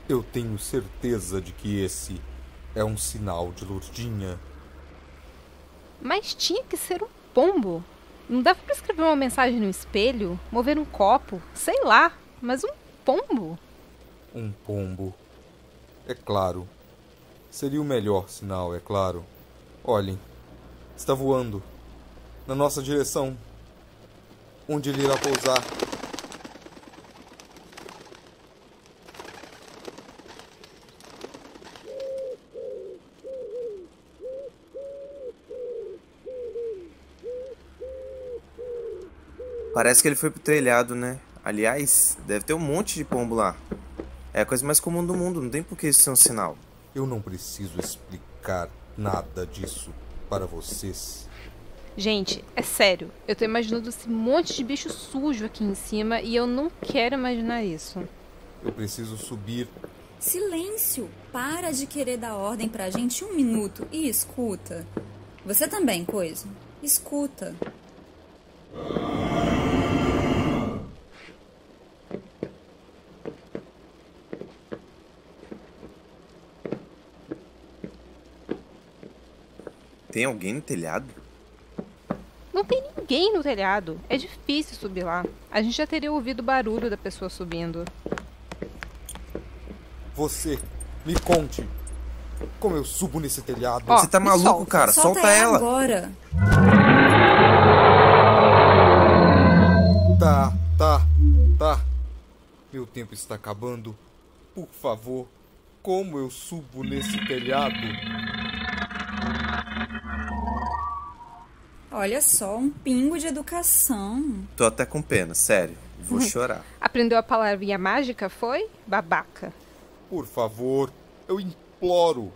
Eu tenho certeza de que esse é um sinal de Lourdinha. Mas tinha que ser um pombo. Não dava pra escrever uma mensagem no espelho, mover um copo, sei lá, mas um pombo. Um pombo. É claro. Seria o melhor sinal, é claro. Olhem, está voando. Na nossa direção. Onde ele irá pousar? Parece que ele foi pro telhado, né? Aliás, deve ter um monte de pombo lá. É a coisa mais comum do mundo, não tem por que isso ser um sinal. Eu não preciso explicar nada disso para vocês. Gente, é sério, eu tô imaginando esse monte de bicho sujo aqui em cima e eu não quero imaginar isso. Eu preciso subir. Silêncio! Para de querer dar ordem pra gente 1 minuto e escuta. Você também, coisa. Escuta. Tem alguém no telhado? Não tem ninguém no telhado. É difícil subir lá. A gente já teria ouvido o barulho da pessoa subindo. Você, me conte. Como eu subo nesse telhado? Ó, Você tá me maluco, solta. cara? Solta ela! Agora! Tá. Meu tempo está acabando. Por favor, como eu subo nesse telhado? Olha só, um pingo de educação. Tô até com pena, sério. Vou chorar. Aprendeu a palavrinha mágica, foi? Babaca. Por favor, eu imploro.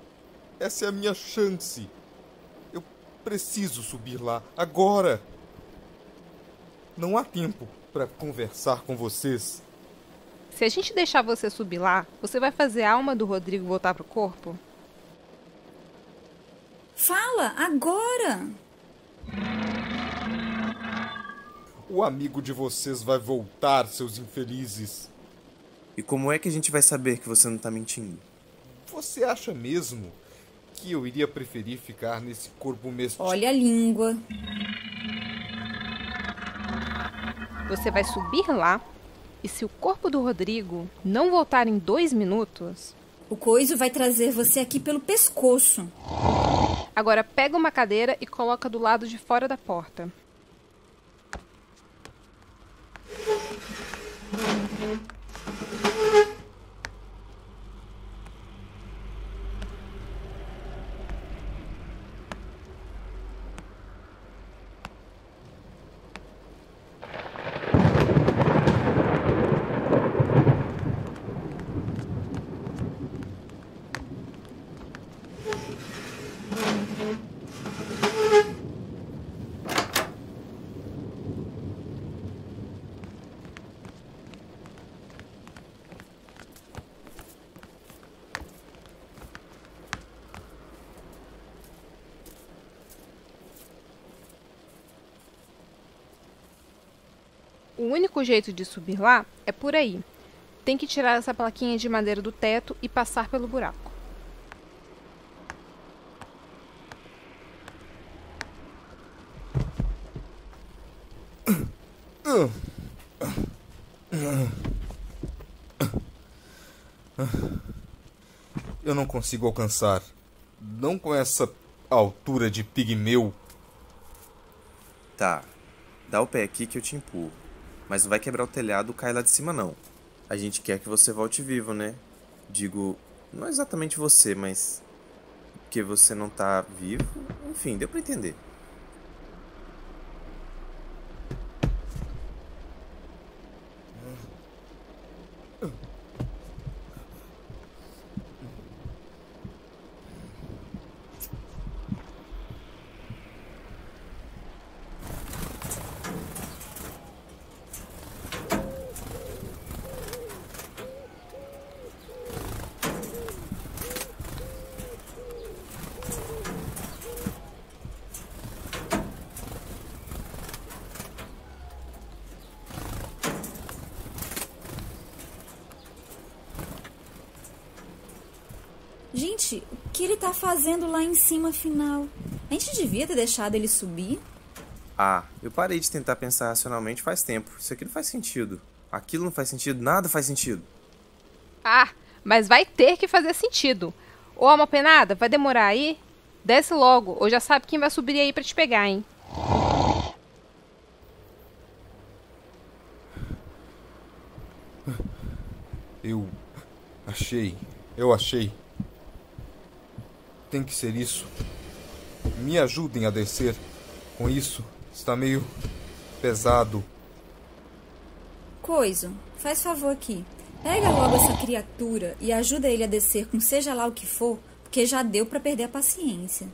Essa é a minha chance. Eu preciso subir lá, agora. Não há tempo para conversar com vocês. Se a gente deixar você subir lá, você vai fazer a alma do Rodrigo voltar pro corpo? Fala, agora! O amigo de vocês vai voltar, seus infelizes. E como é que a gente vai saber que você não tá mentindo? Você acha mesmo que eu iria preferir ficar nesse corpo mestiço? Olha a língua. Você vai subir lá e se o corpo do Rodrigo não voltar em 2 minutos... O coiso vai trazer você aqui pelo pescoço. Agora pega uma cadeira e coloca do lado de fora da porta. O único jeito de subir lá é por aí. Tem que tirar essa plaquinha de madeira do teto e passar pelo buraco. Eu não consigo alcançar. Não com essa altura de pigmeu. Tá, dá o pé aqui que eu te empurro. Mas não vai quebrar o telhado ou cair lá de cima, não. A gente quer que você volte vivo, né? Digo, não exatamente você, mas... porque você não tá vivo. Enfim, deu pra entender. Gente, o que ele tá fazendo lá em cima, afinal? A gente devia ter deixado ele subir? Ah, eu parei de tentar pensar racionalmente faz tempo. Isso aqui não faz sentido. Aquilo não faz sentido, nada faz sentido. Ah, mas vai ter que fazer sentido. Ô, alma penada, vai demorar aí? Desce logo, ou já sabe quem vai subir aí pra te pegar, hein? Eu achei. Tem que ser isso. Me ajudem a descer. Com isso, está meio pesado. Coiso, faz favor aqui. Pega logo essa criatura e ajuda ele a descer com seja lá o que for, porque já deu pra perder a paciência.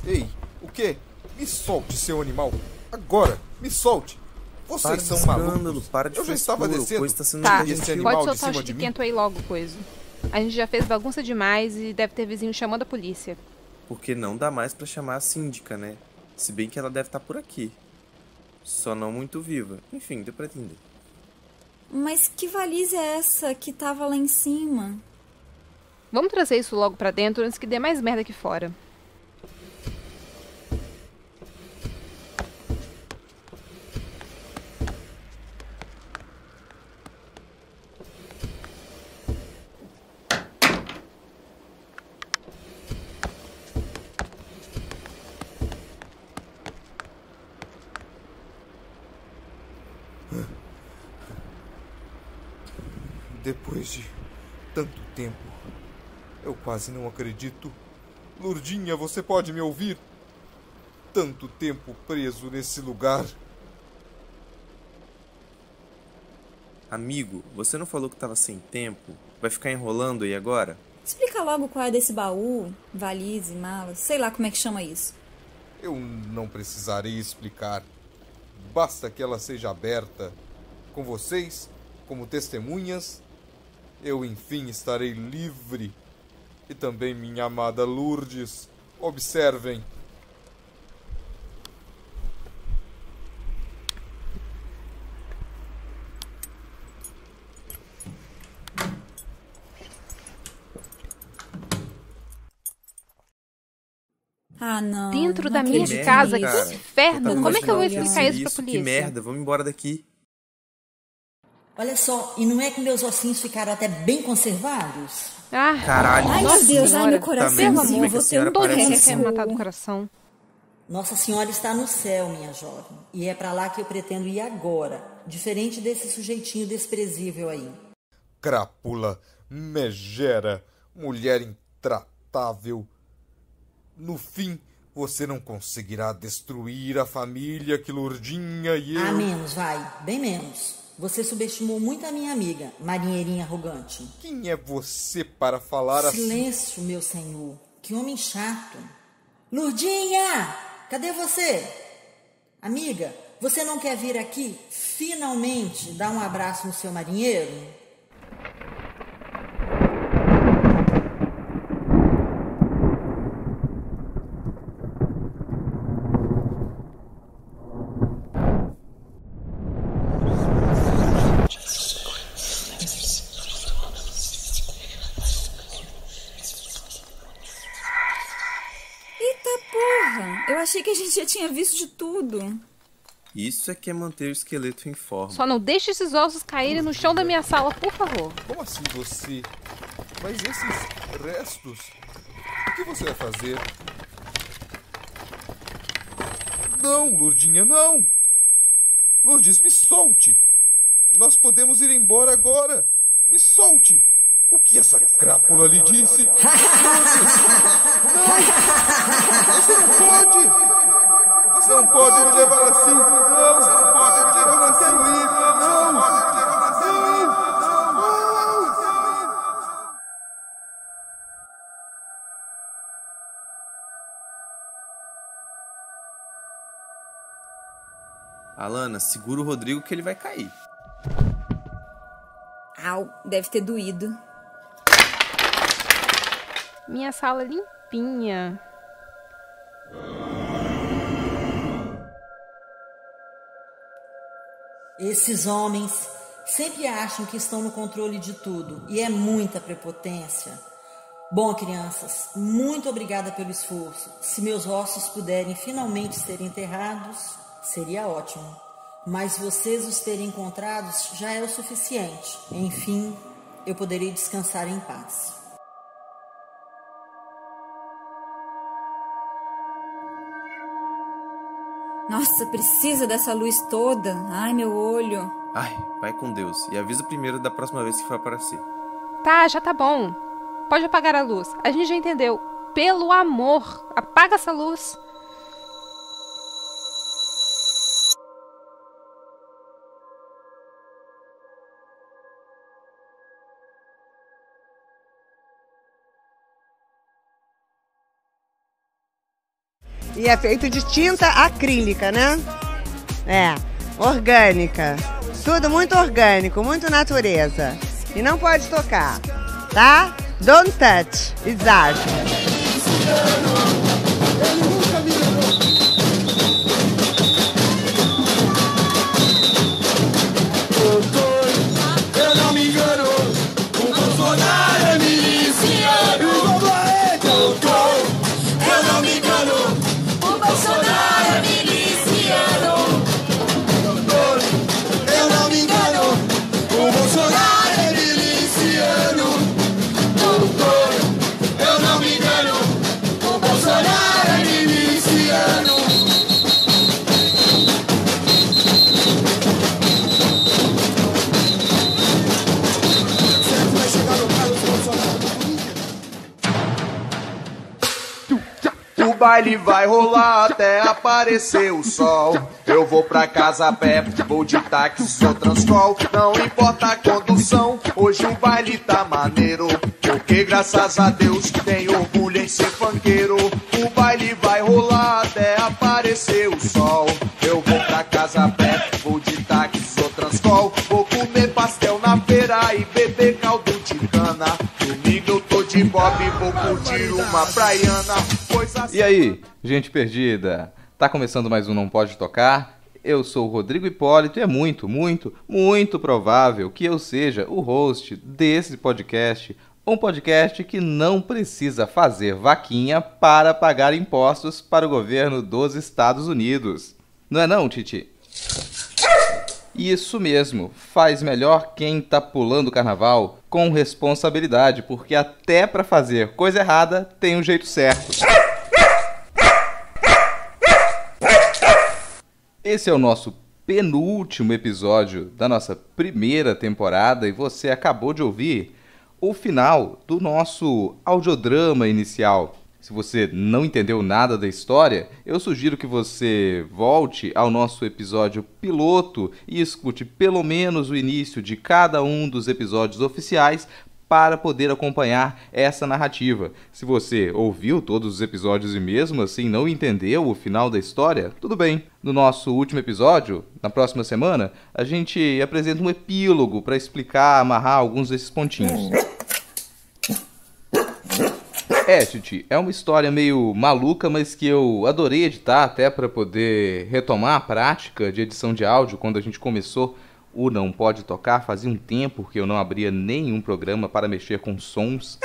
Ei, o quê? Me solte, seu animal. Agora, me solte. Vocês são malucos. Para de Eu já estava descendo. Coisa tá sendo Tá, esse gentil. animal pode de soltar o cima de chiquento aí logo, Coiso. A gente já fez bagunça demais e deve ter vizinho chamando a polícia. Porque não dá mais pra chamar a síndica, né? Se bem que ela deve estar por aqui. Só não muito viva. Enfim, deu pra entender. Mas que valise é essa que tava lá em cima? Vamos trazer isso logo pra dentro antes que dê mais merda aqui fora. Depois de tanto tempo, eu quase não acredito. Lurdinha, você pode me ouvir? Tanto tempo preso nesse lugar. Amigo, você não falou que tava sem tempo? Vai ficar enrolando aí agora? Explica logo qual é desse baú, valise, mala, sei lá como é que chama isso. Eu não precisarei explicar. Basta que ela seja aberta. Com vocês, como testemunhas, eu enfim estarei livre. E também minha amada Lourdes. Observem. Ah, não. Dentro não da minha acredito casa, nisso. que inferno! Não Como é que eu vou imaginava explicar isso pra Que polícia? merda, vamos embora daqui. Olha só, e não é que meus ossinhos ficaram até bem conservados? Ah, Caralho. Ai, nossa meu Deus, ai, senhora, meu coração. Também, pelo você amor, vê que a você senhora todo parece mundo assim. quer me matar do coração. Nossa Senhora está no céu, minha jovem. E é pra lá que eu pretendo ir agora. Diferente desse sujeitinho desprezível aí. Crápula, megera, mulher intratável. No fim, você não conseguirá destruir a família que Lourdinha e eu... Ah, menos, vai. Bem menos. Você subestimou muito a minha amiga, marinheirinha arrogante. Quem é você para falar assim? Silêncio, meu senhor. Que homem chato. Lourdinha! Cadê você? Amiga, você não quer vir aqui, finalmente, dar um abraço no seu marinheiro? Eita porra! Eu achei que a gente já tinha visto de tudo. Isso é que é manter o esqueleto em forma. Só não deixe esses ossos caírem no chão da minha sala, por favor. Como assim você? Mas esses restos? O que você vai fazer? Não, Lourdinha, não! Lourdes, me solte! Nós podemos ir embora agora! Me solte! O que essa crápula lhe disse? Lourdes! Não! Você não pode! Você não pode me levar assim! Não! Você não pode me levar assim! Eu não quero ir! Não! Não! Alana, segura o Rodrigo que ele vai cair. Au, deve ter doído. Minha sala limpinha. Esses homens Sempre acham que estão no controle de tudo e é muita prepotência. Bom, crianças, muito obrigada pelo esforço. Se meus ossos puderem finalmente ser enterrados, seria ótimo. Mas vocês os terem encontrados já é o suficiente. Enfim, eu poderei descansar em paz. Nossa, precisa dessa luz toda. Ai, meu olho. Ai, vai com Deus. E avisa primeiro da próxima vez que for aparecer. Tá, já tá bom. Pode apagar a luz. A gente já entendeu. Pelo amor, apaga essa luz. E é feito de tinta acrílica, né? É, orgânica. Tudo muito orgânico, muito natureza. E não pode tocar, tá? Don't touch. Exato. Eu não me engano, o Bolsonaro é miliciano. Doutor, eu não me engano, o Bolsonaro é miliciano. Doutor, eu não me engano, o Bolsonaro é miliciano. Doutor, eu não me engano, o Bolsonaro é miliciano. O baile vai rolar até aparecer o sol. Eu vou pra casa a pé, vou de táxi ou transcol. Não importa a condução, hoje o baile tá maneiro. Porque graças a Deus tenho orgulho em ser funkeiro. O baile vai rolar até aparecer o sol. Eu vou pra casa a pé, vou de táxi ou transcol. Vou comer pastel na feira e beber caldo de cana. Domingo eu tô de bob, vou curtir uma praiana. E aí, gente perdida? Tá começando mais um Não Pode Tocar? Eu sou o Rodrigo Hipólito e é muito provável que eu seja o host desse podcast. Um podcast que não precisa fazer vaquinha para pagar impostos para o governo dos Estados Unidos. Não é não, Titi? Isso mesmo, faz melhor quem tá pulando o carnaval com responsabilidade, porque até para fazer coisa errada tem um jeito certo. Esse é o nosso penúltimo episódio da nossa primeira temporada e você acabou de ouvir o final do nosso audiodrama inicial. Se você não entendeu nada da história, eu sugiro que você volte ao nosso episódio piloto e escute pelo menos o início de cada um dos episódios oficiais para poder acompanhar essa narrativa. Se você ouviu todos os episódios e mesmo assim não entendeu o final da história, tudo bem. No nosso último episódio, na próxima semana, a gente apresenta um epílogo para explicar, amarrar alguns desses pontinhos. Titi, é uma história meio maluca, mas que eu adorei editar até para poder retomar a prática de edição de áudio quando a gente começou o Não Pode Tocar. Fazia um tempo que eu não abria nenhum programa para mexer com sons.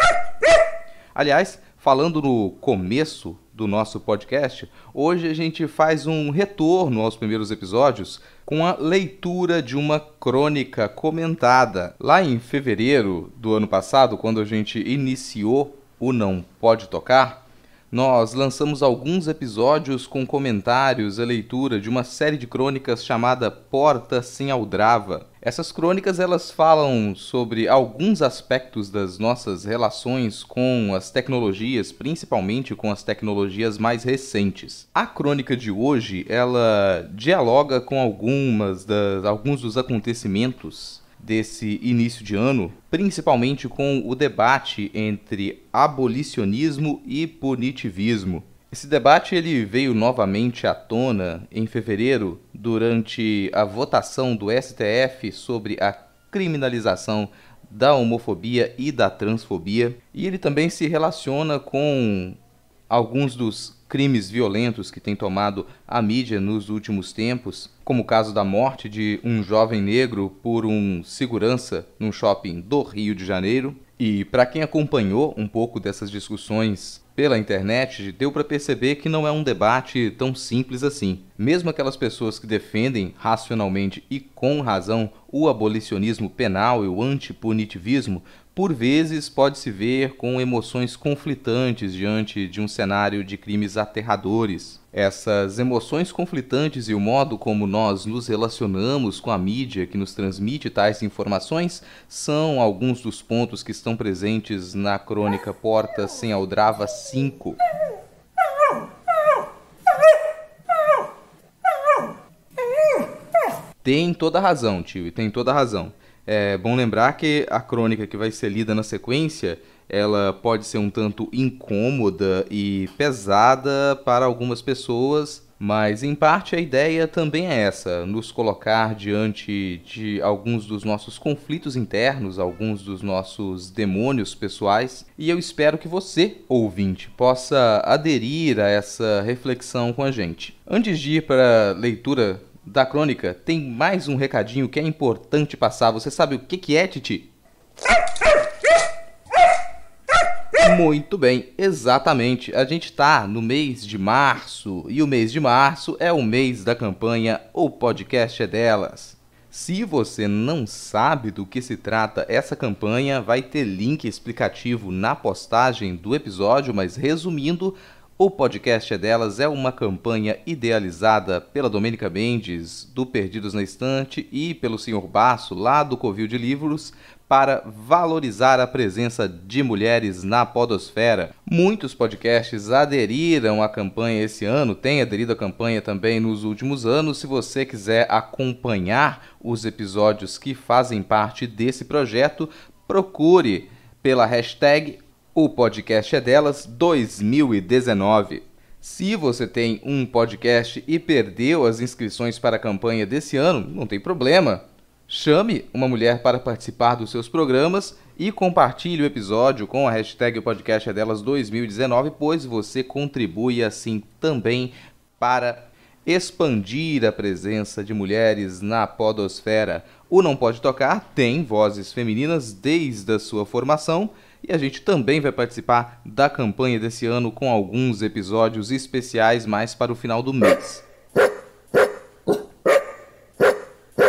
Aliás, falando no começo do nosso podcast, hoje a gente faz um retorno aos primeiros episódios com a leitura de uma crônica comentada. Lá em fevereiro do ano passado, quando a gente iniciou o Não Pode Tocar, nós lançamos alguns episódios com comentários, a leitura de uma série de crônicas chamada Porta Sem Aldrava. Essas crônicas elas falam sobre alguns aspectos das nossas relações com as tecnologias, principalmente com as tecnologias mais recentes. A crônica de hoje ela dialoga com alguns dos acontecimentos desse início de ano, principalmente com o debate entre abolicionismo e punitivismo. Esse debate ele veio novamente à tona em fevereiro, durante a votação do STF sobre a criminalização da homofobia e da transfobia, e ele também se relaciona com alguns dos crimes violentos que têm tomado a mídia nos últimos tempos, como o caso da morte de um jovem negro por um segurança num shopping do Rio de Janeiro. E para quem acompanhou um pouco dessas discussões pela internet, deu para perceber que não é um debate tão simples assim. Mesmo aquelas pessoas que defendem racionalmente e com razão o abolicionismo penal e o antipunitivismo, por vezes pode-se ver com emoções conflitantes diante de um cenário de crimes aterradores. Essas emoções conflitantes e o modo como nós nos relacionamos com a mídia que nos transmite tais informações são alguns dos pontos que estão presentes na crônica Porta Sem Aldrava 5. Tem toda a razão, tio, e tem toda a razão. É bom lembrar que a crônica que vai ser lida na sequência, ela pode ser um tanto incômoda e pesada para algumas pessoas, mas em parte a ideia também é essa, nos colocar diante de alguns dos nossos conflitos internos, alguns dos nossos demônios pessoais, e eu espero que você, ouvinte, possa aderir a essa reflexão com a gente. Antes de ir para a leitura da crônica, tem mais um recadinho que é importante passar. Você sabe o que é, Titi? Muito bem, exatamente. A gente está no mês de março, e o mês de março é o mês da campanha O Podcast é Delas. Se você não sabe do que se trata essa campanha, vai ter link explicativo na postagem do episódio, mas resumindo, O Podcast é Delas é uma campanha idealizada pela Domênica Mendes, do Perdidos na Estante, e pelo Sr. Basso, lá do Covil de Livros, para valorizar a presença de mulheres na podosfera. Muitos podcasts aderiram à campanha esse ano, têm aderido à campanha também nos últimos anos. Se você quiser acompanhar os episódios que fazem parte desse projeto, procure pela hashtag O Podcast é Delas 2019. Se você tem um podcast e perdeu as inscrições para a campanha desse ano, não tem problema. Chame uma mulher para participar dos seus programas e compartilhe o episódio com a hashtag O Podcast é Delas 2019, pois você contribui assim também para expandir a presença de mulheres na podosfera. O Não Pode Tocar tem vozes femininas desde a sua formação, e a gente também vai participar da campanha desse ano com alguns episódios especiais mais para o final do mês.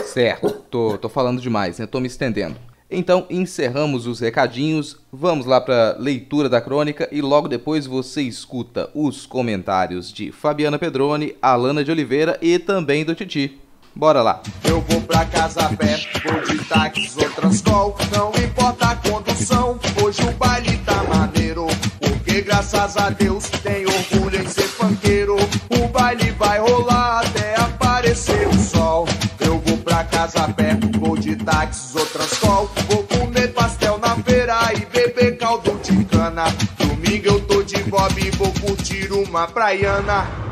Certo, tô falando demais, né? Tô me estendendo. Então, encerramos os recadinhos, vamos lá para a leitura da crônica e logo depois você escuta os comentários de Fabiana Pedroni, Alana de Oliveira e também do Titi. Bora lá. Eu vou pra casa a pé, vou de táxi ou transcol, não importa a condução, hoje o baile tá maneiro, porque graças a Deus tenho orgulho em ser funkeiro, o baile vai rolar até aparecer o sol. Eu vou pra casa a pé, vou de táxi ou transcol, vou comer pastel na feira e beber caldo de cana, domingo eu tô de bob e vou curtir uma praiana.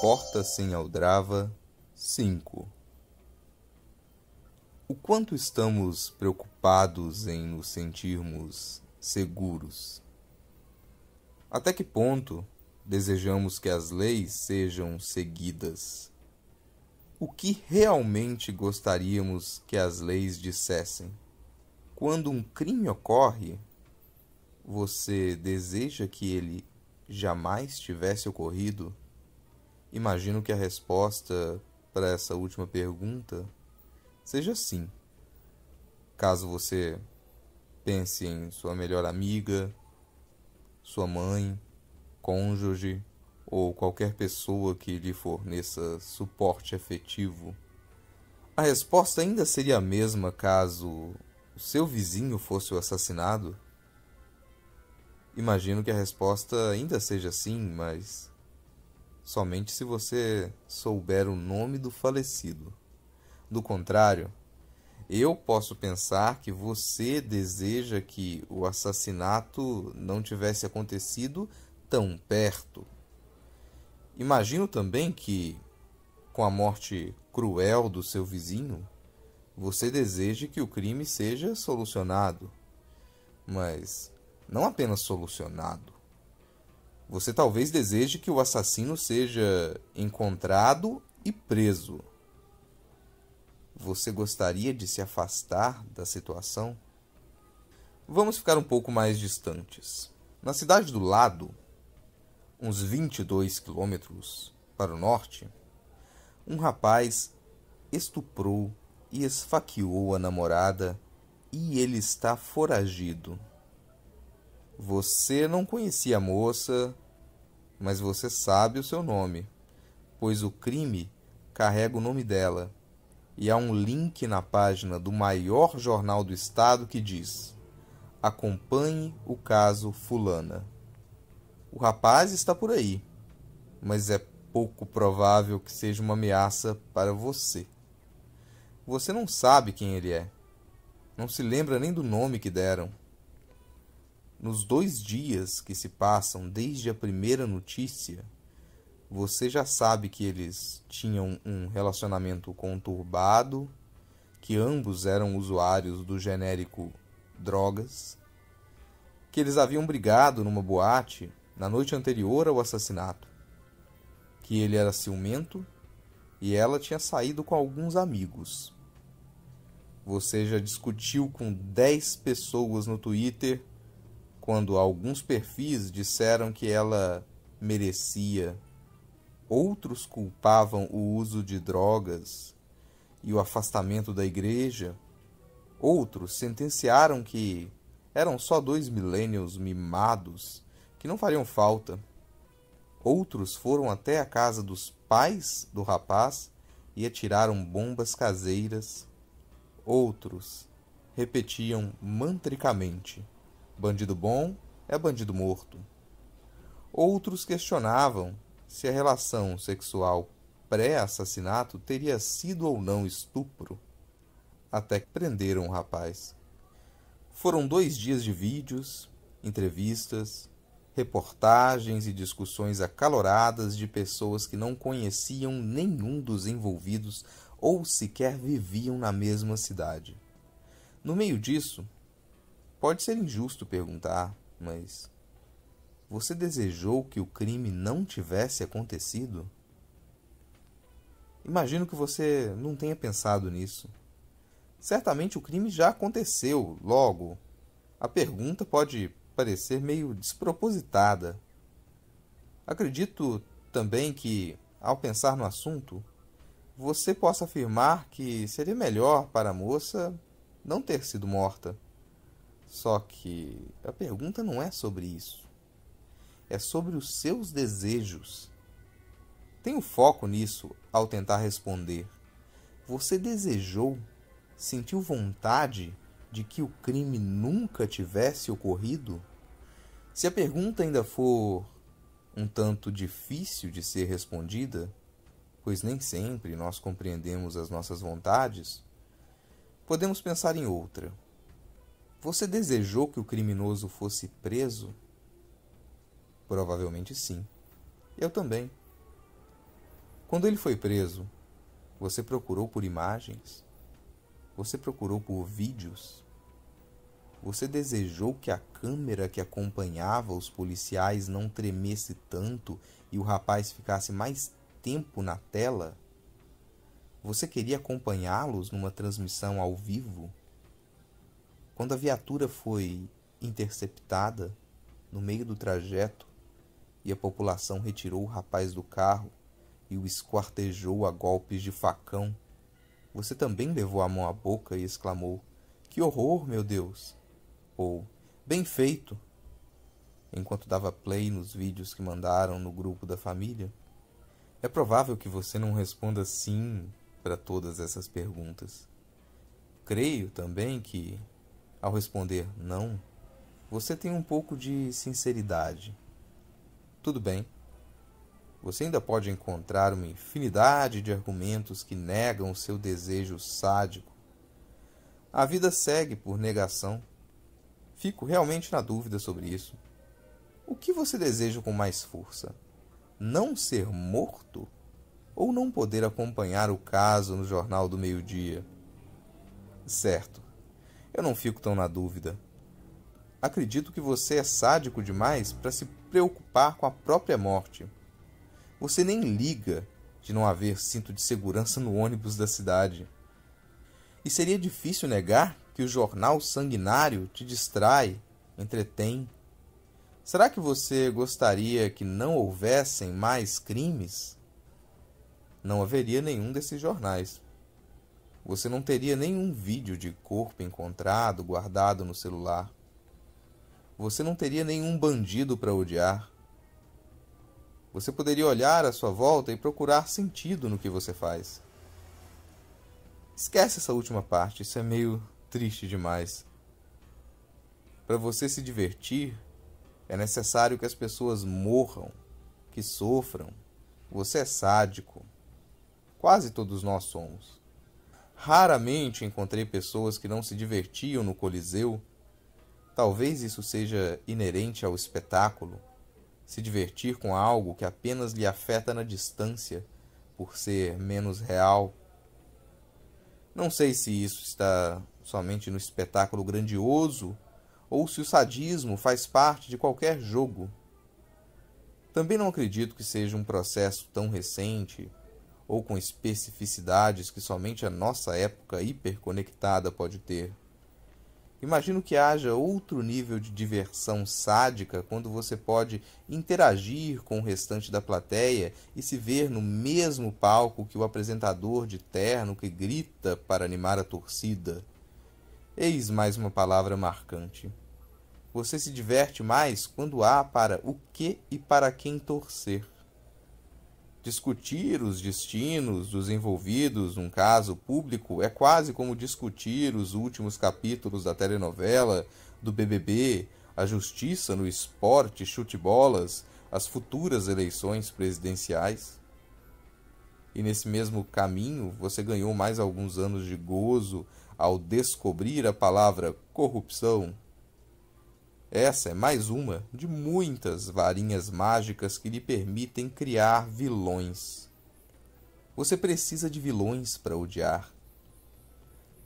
Porta Sem Aldrava 5. O quanto estamos preocupados em nos sentirmos seguros? Até que ponto desejamos que as leis sejam seguidas? O que realmente gostaríamos que as leis dissessem? Quando um crime ocorre, você deseja que ele jamais tivesse ocorrido? Imagino que a resposta para essa última pergunta seja sim. Caso você pense em sua melhor amiga, sua mãe, cônjuge ou qualquer pessoa que lhe forneça suporte afetivo, a resposta ainda seria a mesma caso o seu vizinho fosse o assassinado? Imagino que a resposta ainda seja sim, mas somente se você souber o nome do falecido. Do contrário, Eu posso pensar que você deseja que o assassinato não tivesse acontecido tão perto. Imagino também que, com a morte cruel do seu vizinho, você deseje que o crime seja solucionado. Mas não apenas solucionado. Você talvez deseje que o assassino seja encontrado e preso. Você gostaria de se afastar da situação? Vamos ficar um pouco mais distantes. Na cidade do lado, uns 22 quilômetros para o norte, um rapaz estuprou e esfaqueou a namorada e ele está foragido. Você não conhecia a moça, mas você sabe o seu nome, pois o crime carrega o nome dela. E há um link na página do maior jornal do estado que diz: acompanhe o caso fulana. O rapaz está por aí, mas é pouco provável que seja uma ameaça para você. Você não sabe quem ele é. Não se lembra nem do nome que deram. Nos 2 dias que se passam desde a primeira notícia, você já sabe que eles tinham um relacionamento conturbado, que ambos eram usuários do genérico drogas, que eles haviam brigado numa boate na noite anterior ao assassinato, que ele era ciumento e ela tinha saído com alguns amigos. Você já discutiu com 10 pessoas no Twitter quando alguns perfis disseram que ela merecia. Outros culpavam o uso de drogas e o afastamento da igreja. Outros sentenciaram que eram só 2 millennials mimados que não fariam falta. Outros foram até a casa dos pais do rapaz e atiraram bombas caseiras. Outros repetiam mantricamente: bandido bom é bandido morto. Outros questionavam se a relação sexual pré-assassinato teria sido ou não estupro, até que prenderam o rapaz. Foram 2 dias de vídeos, entrevistas, reportagens e discussões acaloradas de pessoas que não conheciam nenhum dos envolvidos ou sequer viviam na mesma cidade. No meio disso, pode ser injusto perguntar, mas você desejou que o crime não tivesse acontecido? Imagino que você não tenha pensado nisso. Certamente o crime já aconteceu, logo, a pergunta pode parecer meio despropositada. Acredito também que, ao pensar no assunto, você possa afirmar que seria melhor para a moça não ter sido morta. Só que a pergunta não é sobre isso. É sobre os seus desejos. Tenha foco nisso ao tentar responder. Você desejou, sentiu vontade de que o crime nunca tivesse ocorrido? Se a pergunta ainda for um tanto difícil de ser respondida, pois nem sempre nós compreendemos as nossas vontades, podemos pensar em outra. Você desejou que o criminoso fosse preso? Provavelmente sim. Eu também. Quando ele foi preso, você procurou por imagens? Você procurou por vídeos? Você desejou que a câmera que acompanhava os policiais não tremesse tanto e o rapaz ficasse mais tempo na tela? Você queria acompanhá-los numa transmissão ao vivo? Quando a viatura foi interceptada no meio do trajeto e a população retirou o rapaz do carro e o esquartejou a golpes de facão, você também levou a mão à boca e exclamou: "Que horror, meu Deus!" Ou "Bem feito!" enquanto dava play nos vídeos que mandaram no grupo da família? É provável que você não responda sim para todas essas perguntas. Creio também que, ao responder não, você tem um pouco de sinceridade. Tudo bem. Você ainda pode encontrar uma infinidade de argumentos que negam o seu desejo sádico. A vida segue por negação. Fico realmente na dúvida sobre isso. O que você deseja com mais força? Não ser morto? Ou não poder acompanhar o caso no Jornal do Meio-Dia? Certo, eu não fico tão na dúvida. Acredito que você é sádico demais para se preocupar com a própria morte. Você nem liga de não haver cinto de segurança no ônibus da cidade. E seria difícil negar que o jornal sanguinário te distrai, entretém. Será que você gostaria que não houvessem mais crimes? Não haveria nenhum desses jornais. Você não teria nenhum vídeo de corpo encontrado guardado no celular. Você não teria nenhum bandido para odiar. Você poderia olhar à sua volta e procurar sentido no que você faz. Esquece essa última parte, isso é meio triste demais. Para você se divertir, é necessário que as pessoas morram, que sofram. Você é sádico. Quase todos nós somos. Raramente encontrei pessoas que não se divertiam no Coliseu. Talvez isso seja inerente ao espetáculo. Se divertir com algo que apenas lhe afeta na distância, por ser menos real. Não sei se isso está somente no espetáculo grandioso ou se o sadismo faz parte de qualquer jogo. Também não acredito que seja um processo tão recente ou com especificidades que somente a nossa época hiperconectada pode ter. Imagino que haja outro nível de diversão sádica quando você pode interagir com o restante da plateia e se ver no mesmo palco que o apresentador de terno que grita para animar a torcida. Eis mais uma palavra marcante. Você se diverte mais quando há para o que e para quem torcer. Discutir os destinos dos envolvidos num caso público é quase como discutir os últimos capítulos da telenovela, do BBB, a justiça no esporte, chute-bolas, as futuras eleições presidenciais. E nesse mesmo caminho você ganhou mais alguns anos de gozo ao descobrir a palavra corrupção. Essa é mais uma de muitas varinhas mágicas que lhe permitem criar vilões. Você precisa de vilões para odiar.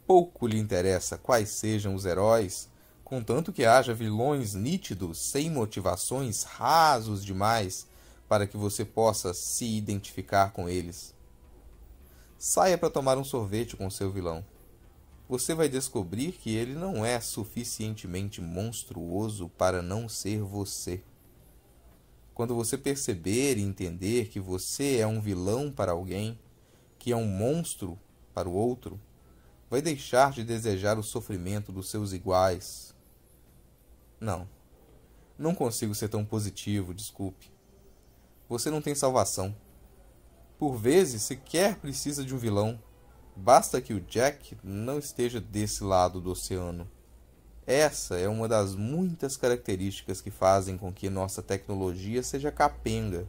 Pouco lhe interessa quais sejam os heróis, contanto que haja vilões nítidos, sem motivações, rasos demais, para que você possa se identificar com eles. Saia para tomar um sorvete com seu vilão. Você vai descobrir que ele não é suficientemente monstruoso para não ser você. Quando você perceber e entender que você é um vilão para alguém, que é um monstro para o outro, vai deixar de desejar o sofrimento dos seus iguais. Não consigo ser tão positivo, desculpe. Você não tem salvação. Por vezes, sequer precisa de um vilão. Basta que o Jack não esteja desse lado do oceano. Essa é uma das muitas características que fazem com que nossa tecnologia seja capenga.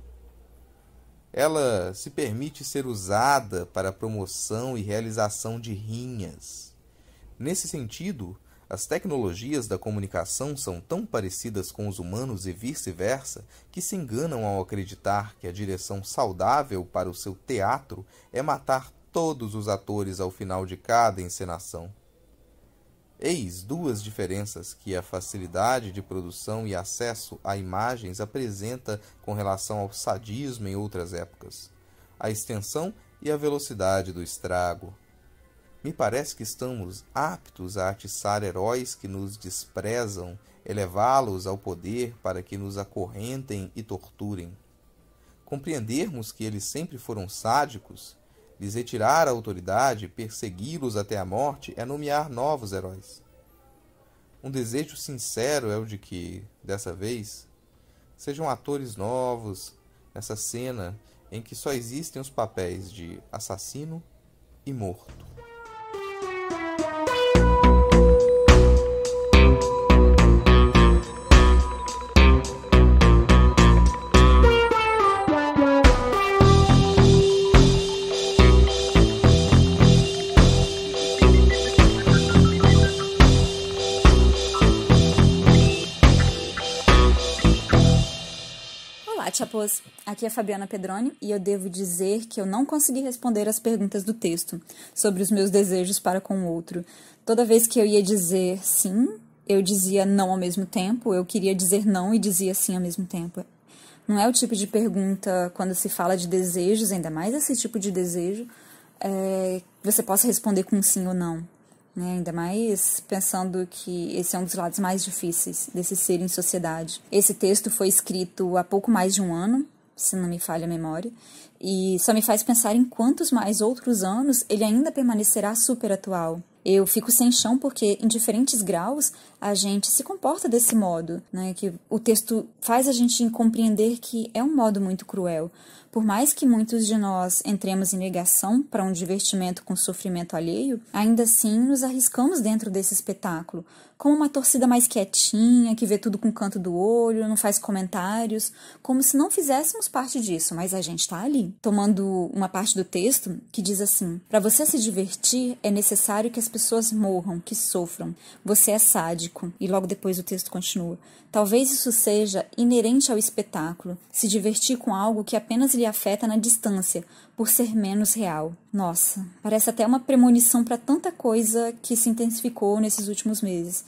Ela se permite ser usada para a promoção e realização de rinhas. Nesse sentido, as tecnologias da comunicação são tão parecidas com os humanos e vice-versa que se enganam ao acreditar que a direção saudável para o seu teatro é matar todos os atores ao final de cada encenação. Eis duas diferenças que a facilidade de produção e acesso a imagens apresenta com relação ao sadismo em outras épocas: a extensão e a velocidade do estrago. Me parece que estamos aptos a atiçar heróis que nos desprezam, elevá-los ao poder para que nos acorrentem e torturem. Compreendermos que eles sempre foram sádicos, lhes retirar a autoridade, persegui-los até a morte, é nomear novos heróis. Um desejo sincero é o de que, dessa vez, sejam atores novos nessa cena em que só existem os papéis de assassino e morto. Olá, Chapôs. Aqui é a Fabiana Pedroni e eu devo dizer que eu não consegui responder as perguntas do texto sobre os meus desejos para com o outro. Toda vez que eu ia dizer sim, eu dizia não ao mesmo tempo, eu queria dizer não e dizia sim ao mesmo tempo. Não é o tipo de pergunta, quando se fala de desejos, ainda mais esse tipo de desejo, você possa responder com sim ou não. Ainda mais pensando que esse é um dos lados mais difíceis desse ser em sociedade. Esse texto foi escrito há pouco mais de um ano, se não me falha a memória, e só me faz pensar em quantos mais outros anos ele ainda permanecerá super atual. Eu fico sem chão porque, em diferentes graus, a gente se comporta desse modo, né? Que o texto faz a gente compreender que é um modo muito cruel. Por mais que muitos de nós entremos em negação para um divertimento com sofrimento alheio, ainda assim nos arriscamos dentro desse espetáculo, como uma torcida mais quietinha, que vê tudo com o canto do olho, não faz comentários, como se não fizéssemos parte disso, mas a gente está ali. Tomando uma parte do texto que diz assim: para você se divertir, é necessário que as pessoas morram, que sofram. Você é sádico. E logo depois o texto continua. Talvez isso seja inerente ao espetáculo, se divertir com algo que apenas lhe afeta na distância, por ser menos real. Nossa, parece até uma premonição para tanta coisa que se intensificou nesses últimos meses.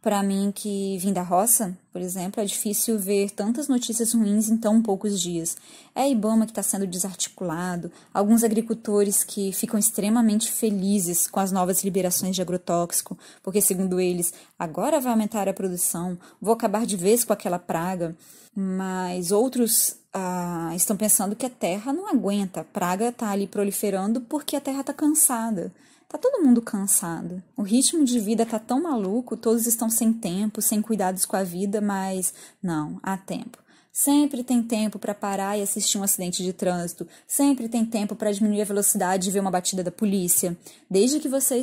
Para mim, que vim da roça, por exemplo, é difícil ver tantas notícias ruins em tão poucos dias. É a Ibama que está sendo desarticulado, alguns agricultores que ficam extremamente felizes com as novas liberações de agrotóxico, porque, segundo eles, agora vai aumentar a produção, vou acabar de vez com aquela praga. Mas outros estão pensando que a terra não aguenta, a praga está ali proliferando porque a terra está cansada. Tá todo mundo cansado. O ritmo de vida tá tão maluco, todos estão sem tempo, sem cuidados com a vida, mas não, há tempo. Sempre tem tempo para parar e assistir um acidente de trânsito. Sempre tem tempo para diminuir a velocidade e ver uma batida da polícia. Desde que você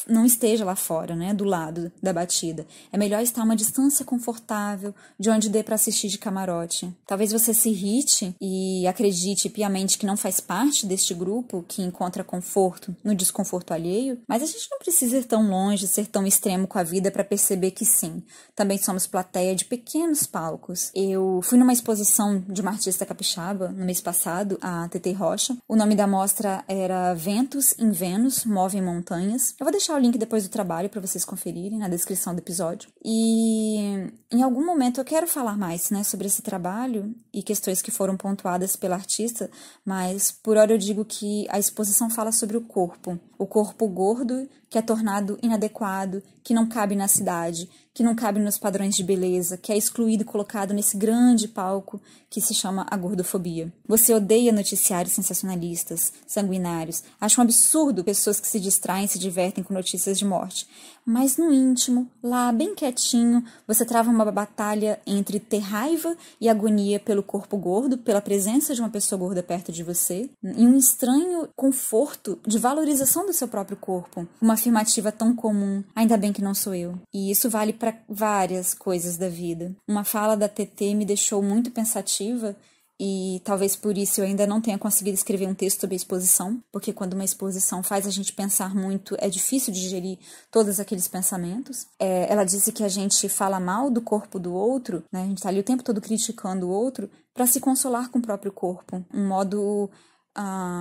não esteja lá fora, né, do lado da batida. É melhor estar a uma distância confortável, de onde dê para assistir de camarote. Talvez você se irrite e acredite piamente que não faz parte deste grupo que encontra conforto no desconforto alheio, mas a gente não precisa ir tão longe, ser tão extremo com a vida para perceber que sim, também somos plateia de pequenos palcos. Eu fui numa exposição de uma artista capixaba no mês passado, a Tetê Rocha. O nome da mostra era Ventos em Vênus, Movem Montanhas. Eu vou deixar o link depois do trabalho para vocês conferirem na descrição do episódio. E em algum momento eu quero falar mais, né, sobre esse trabalho e questões que foram pontuadas pela artista, mas por hora eu digo que a exposição fala sobre o corpo gordo que é tornado inadequado, que não cabe na cidade, que não cabe nos padrões de beleza, que é excluído e colocado nesse grande palco que se chama a gordofobia. Você odeia noticiários sensacionalistas, sanguinários, acha um absurdo pessoas que se distraem e se divertem com notícias de morte. Mas no íntimo, lá bem quietinho, você trava uma batalha entre ter raiva e agonia pelo corpo gordo, pela presença de uma pessoa gorda perto de você, e um estranho conforto de valorização do seu próprio corpo. Uma afirmativa tão comum, ainda bem que não sou eu. E isso vale para várias coisas da vida. Uma fala da TT me deixou muito pensativa e talvez por isso eu ainda não tenha conseguido escrever um texto sobre a exposição, porque quando uma exposição faz a gente pensar muito, é difícil digerir todos aqueles pensamentos. Ela disse que a gente fala mal do corpo do outro, né? A gente está ali o tempo todo criticando o outro para se consolar com o próprio corpo. Um modo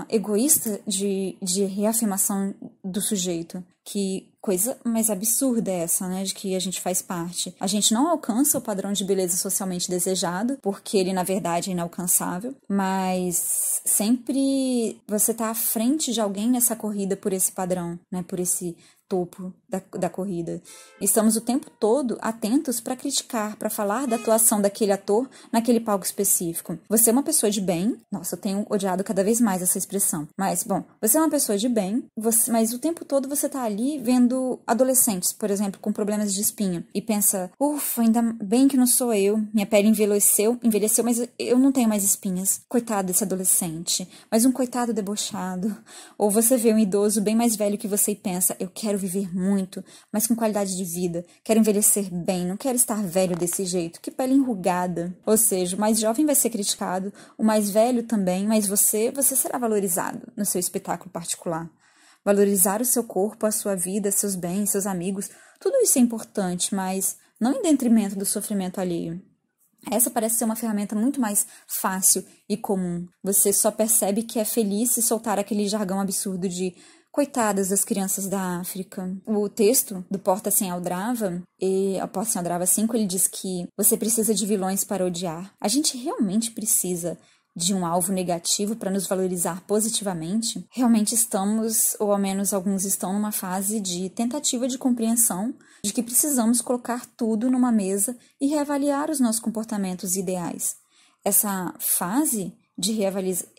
egoísta de reafirmação do sujeito. Que coisa mais absurda é essa, né? De que a gente faz parte. A gente não alcança o padrão de beleza socialmente desejado, porque ele, na verdade, é inalcançável, mas sempre você tá à frente de alguém nessa corrida por esse padrão, né? Por esse topo da corrida. Estamos o tempo todo atentos para criticar, para falar da atuação daquele ator naquele palco específico. Você é uma pessoa de bem, nossa, eu tenho odiado cada vez mais essa expressão, mas, bom, você é uma pessoa de bem, mas o tempo todo você tá ali vendo adolescentes, por exemplo, com problemas de espinha, e pensa, ufa, ainda bem que não sou eu, minha pele envelheceu, mas eu não tenho mais espinhas. Coitado desse adolescente, mas um coitado debochado. Ou você vê um idoso bem mais velho que você e pensa, eu quero viver muito, mas com qualidade de vida, quero envelhecer bem, não quero estar velho desse jeito, que pele enrugada. Ou seja, o mais jovem vai ser criticado, o mais velho também, mas você será valorizado no seu espetáculo particular. Valorizar o seu corpo, a sua vida, seus bens, seus amigos, tudo isso é importante, mas não em detrimento do sofrimento alheio. Essa parece ser uma ferramenta muito mais fácil e comum. Você só percebe que é feliz se soltar aquele jargão absurdo de coitadas das crianças da África. O texto do Porta Sem Aldrava, a Porta Sem Aldrava 5, ele diz que você precisa de vilões para odiar. A gente realmente precisa de um alvo negativo para nos valorizar positivamente? Realmente estamos, ou ao menos alguns estão, numa fase de tentativa de compreensão de que precisamos colocar tudo numa mesa e reavaliar os nossos comportamentos ideais. Essa fase de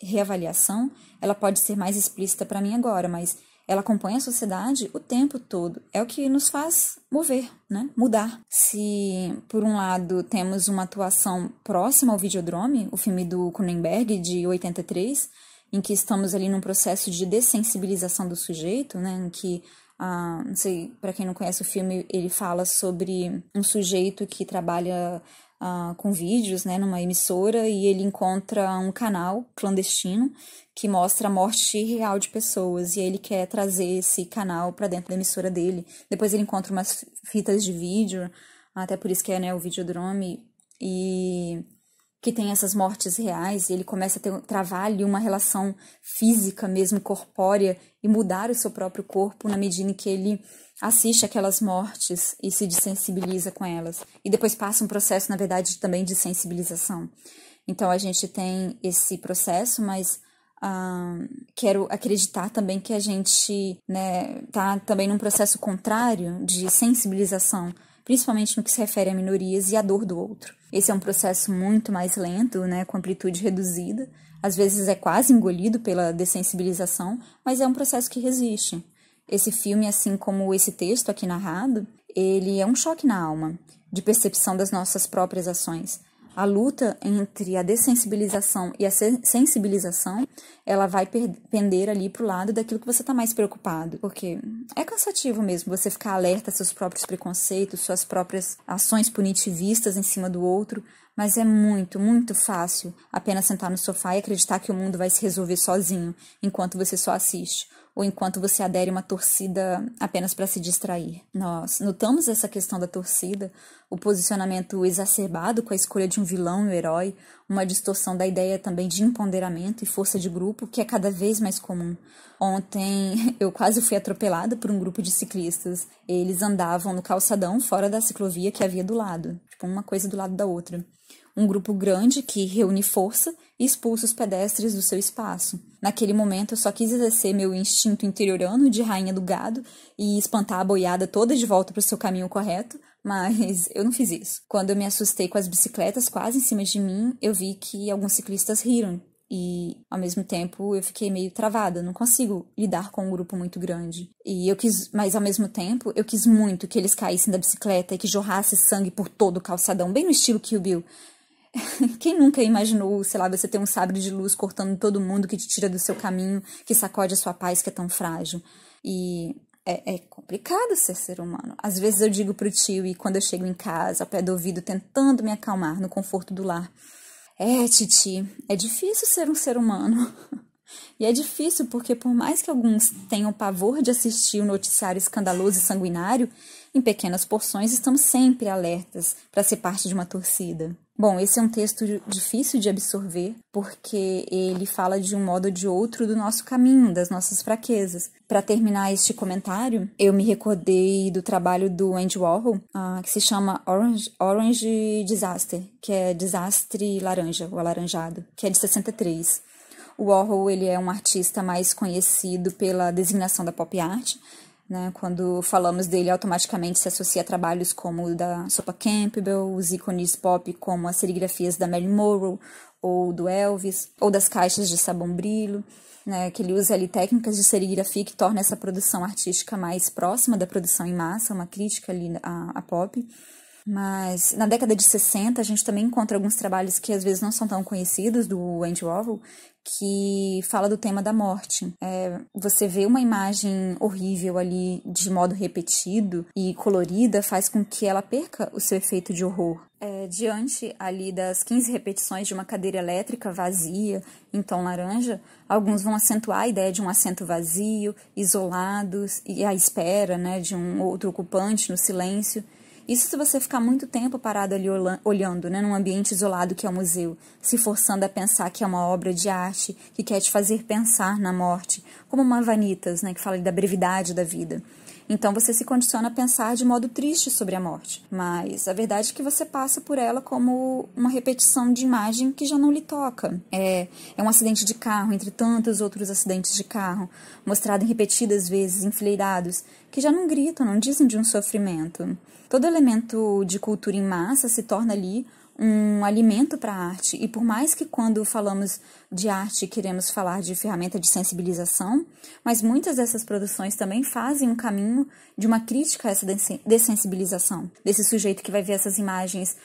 reavaliação, ela pode ser mais explícita para mim agora, mas ela acompanha a sociedade o tempo todo. É o que nos faz mover, né? Mudar. Se, por um lado, temos uma atuação próxima ao Videodrome, o filme do Cronenberg, de 83, em que estamos ali num processo de dessensibilização do sujeito, né? Em que, não sei, para quem não conhece o filme, ele fala sobre um sujeito que trabalha com vídeos, né, numa emissora, e ele encontra um canal clandestino que mostra a morte real de pessoas, e ele quer trazer esse canal para dentro da emissora dele. Depois ele encontra umas fitas de vídeo, até por isso que é, né, o Videodrome, e que tem essas mortes reais, e ele começa a travar ali uma relação física mesmo, corpórea, e mudar o seu próprio corpo na medida em que ele assiste aquelas mortes e se desensibiliza com elas. E depois passa um processo, na verdade, também de sensibilização. Então, a gente tem esse processo, mas quero acreditar também que a gente, né, tá também num processo contrário de sensibilização, principalmente no que se refere a minorias e à dor do outro. Esse é um processo muito mais lento, né, com amplitude reduzida. Às vezes é quase engolido pela dessensibilização, mas é um processo que resiste. Esse filme, assim como esse texto aqui narrado, ele é um choque na alma, de percepção das nossas próprias ações. A luta entre a dessensibilização e a sensibilização, ela vai pender ali pro lado daquilo que você está mais preocupado, porque é cansativo mesmo você ficar alerta a seus próprios preconceitos, suas próprias ações punitivistas em cima do outro, mas é muito, muito fácil apenas sentar no sofá e acreditar que o mundo vai se resolver sozinho, enquanto você só assiste, ou enquanto você adere uma torcida apenas para se distrair. Nós notamos essa questão da torcida, o posicionamento exacerbado com a escolha de um vilão e um herói, uma distorção da ideia também de empoderamento e força de grupo, que é cada vez mais comum. Ontem eu quase fui atropelada por um grupo de ciclistas. Eles andavam no calçadão fora da ciclovia que havia do lado, tipo uma coisa do lado da outra. Um grupo grande que reúne força e expulsa os pedestres do seu espaço. Naquele momento, eu só quis exercer meu instinto interiorano de rainha do gado e espantar a boiada toda de volta para o seu caminho correto, mas eu não fiz isso. Quando eu me assustei com as bicicletas quase em cima de mim, eu vi que alguns ciclistas riram e, ao mesmo tempo, eu fiquei meio travada. Não consigo lidar com um grupo muito grande. Mas, ao mesmo tempo, eu quis muito que eles caíssem da bicicleta e que jorrasse sangue por todo o calçadão, bem no estilo Kill Bill. Quem nunca imaginou, sei lá, você ter um sabre de luz cortando todo mundo que te tira do seu caminho, que sacode a sua paz que é tão frágil? E é complicado ser humano. Às vezes eu digo pro tio, e quando eu chego em casa, ao pé do ouvido, tentando me acalmar no conforto do lar: titi, é difícil ser um ser humano. E é difícil porque, por mais que alguns tenham pavor de assistir o noticiário escandaloso e sanguinário, em pequenas porções estamos sempre alertas para ser parte de uma torcida. Bom, esse é um texto difícil de absorver, porque ele fala de um modo ou de outro do nosso caminho, das nossas fraquezas. Para terminar este comentário, eu me recordei do trabalho do Andy Warhol, que se chama Orange Disaster, que é desastre laranja, ou alaranjado, que é de 63. O Warhol, ele é um artista mais conhecido pela designação da pop art, né? Quando falamos dele, automaticamente se associa a trabalhos como o da Sopa Campbell, os ícones pop como as serigrafias da Marilyn Monroe, ou do Elvis, ou das caixas de sabão brilho, né? Que ele usa ali técnicas de serigrafia que torna essa produção artística mais próxima da produção em massa, uma crítica ali à pop. Mas na década de 60 a gente também encontra alguns trabalhos que às vezes não são tão conhecidos do Andy Warhol, que fala do tema da morte. Você vê uma imagem horrível ali de modo repetido e colorida faz com que ela perca o seu efeito de horror. Diante ali das 15 repetições de uma cadeira elétrica vazia, em tom laranja, alguns vão acentuar a ideia de um assento vazio, isolados e à espera, né, de um outro ocupante no silêncio. Isso se você ficar muito tempo parado ali olhando, né, num ambiente isolado que é o museu, se forçando a pensar que é uma obra de arte, que quer te fazer pensar na morte, como uma Vanitas, né, que fala da brevidade da vida. Então você se condiciona a pensar de modo triste sobre a morte, mas a verdade é que você passa por ela como uma repetição de imagem que já não lhe toca. É um acidente de carro entre tantos outros acidentes de carro, mostrado em repetidas vezes, enfileirados, que já não gritam, não dizem de um sofrimento. Todo elemento de cultura em massa se torna ali um alimento para a arte, e por mais que quando falamos de arte queremos falar de ferramenta de sensibilização, mas muitas dessas produções também fazem um caminho de uma crítica a essa dessensibilização, desse sujeito que vai ver essas imagens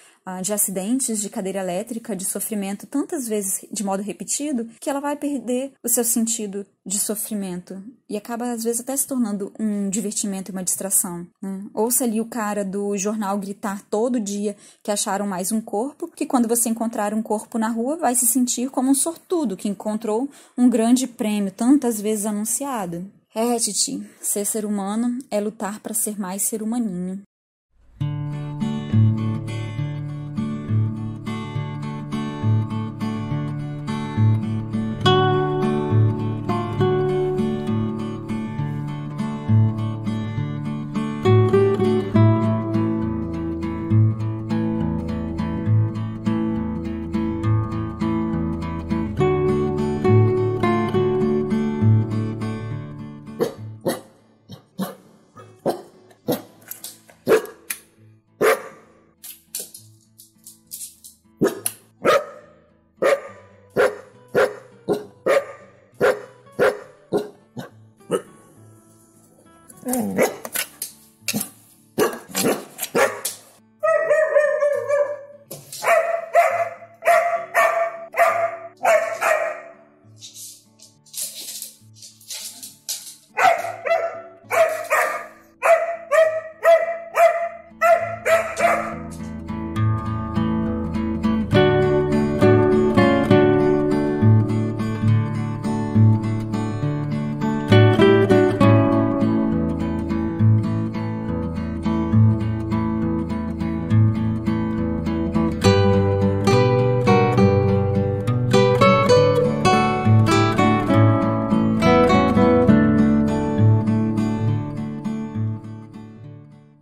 de acidentes, de cadeira elétrica, de sofrimento, tantas vezes de modo repetido, que ela vai perder o seu sentido de sofrimento e acaba, às vezes, até se tornando um divertimento e uma distração, né? Ouça ali o cara do jornal gritar todo dia que acharam mais um corpo, que quando você encontrar um corpo na rua, vai se sentir como um sortudo que encontrou um grande prêmio tantas vezes anunciado. Titi, ser humano é lutar para ser mais ser humaninho.